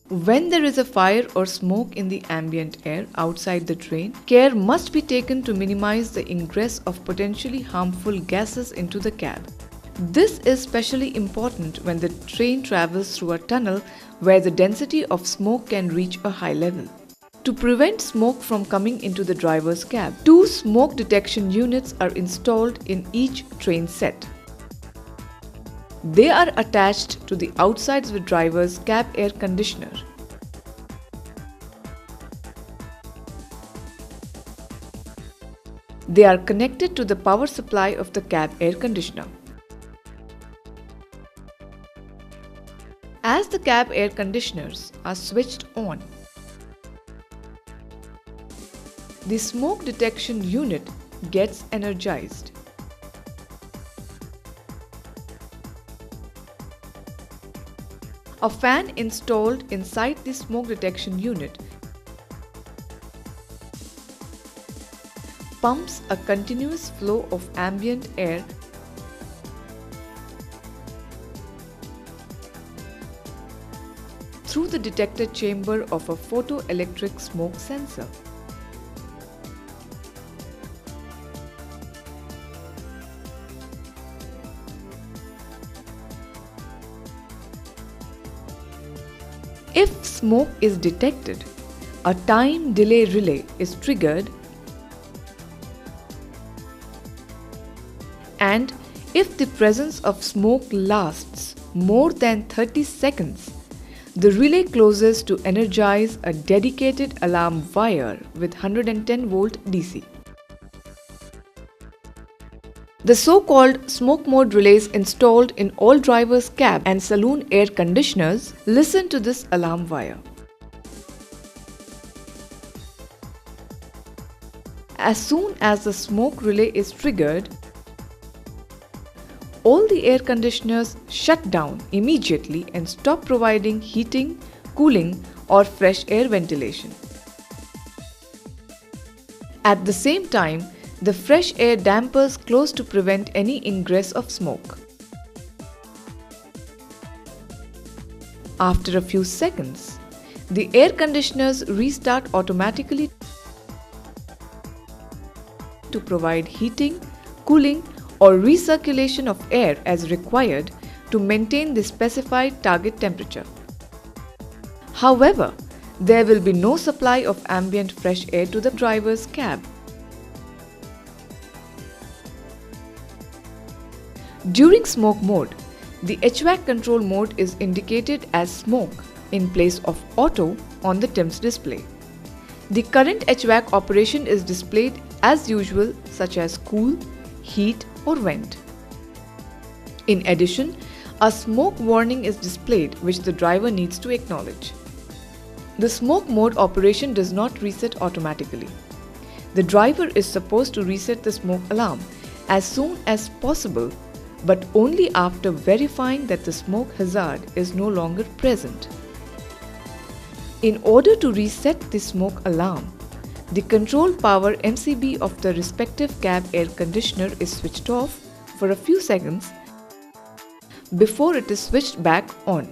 When there is a fire or smoke in the ambient air outside the train, care must be taken to minimize the ingress of potentially harmful gases into the cab. This is especially important when the train travels through a tunnel where the density of smoke can reach a high level. To prevent smoke from coming into the driver's cab, 2 smoke detection units are installed in each train set. They are attached to the outsides of the driver's cab air conditioner. They are connected to the power supply of the cab air conditioner. As the cab air conditioners are switched on, the smoke detection unit gets energized. A fan installed inside the smoke detection unit pumps a continuous flow of ambient air through the detector chamber of a photoelectric smoke sensor. If smoke is detected, a time delay relay is triggered, and if the presence of smoke lasts more than 30 seconds, the relay closes to energize a dedicated alarm wire with 110 volt DC. The so-called smoke mode relays installed in all drivers' cab and saloon air conditioners listen to this alarm wire. As soon as the smoke relay is triggered, all the air conditioners shut down immediately and stop providing heating, cooling, or fresh air ventilation. At the same time, the fresh air dampers close to prevent any ingress of smoke. After a few seconds, the air conditioners restart automatically to provide heating, cooling, or recirculation of air as required to maintain the specified target temperature. However, there will be no supply of ambient fresh air to the driver's cab. During smoke mode, the HVAC control mode is indicated as smoke in place of auto on the TIMS display. The current HVAC operation is displayed as usual, such as cool, heat, or vent. In addition, a smoke warning is displayed which the driver needs to acknowledge. The smoke mode operation does not reset automatically. The driver is supposed to reset the smoke alarm as soon as possible, but only after verifying that the smoke hazard is no longer present. In order to reset the smoke alarm, the control power MCB of the respective cab air conditioner is switched off for a few seconds before it is switched back on.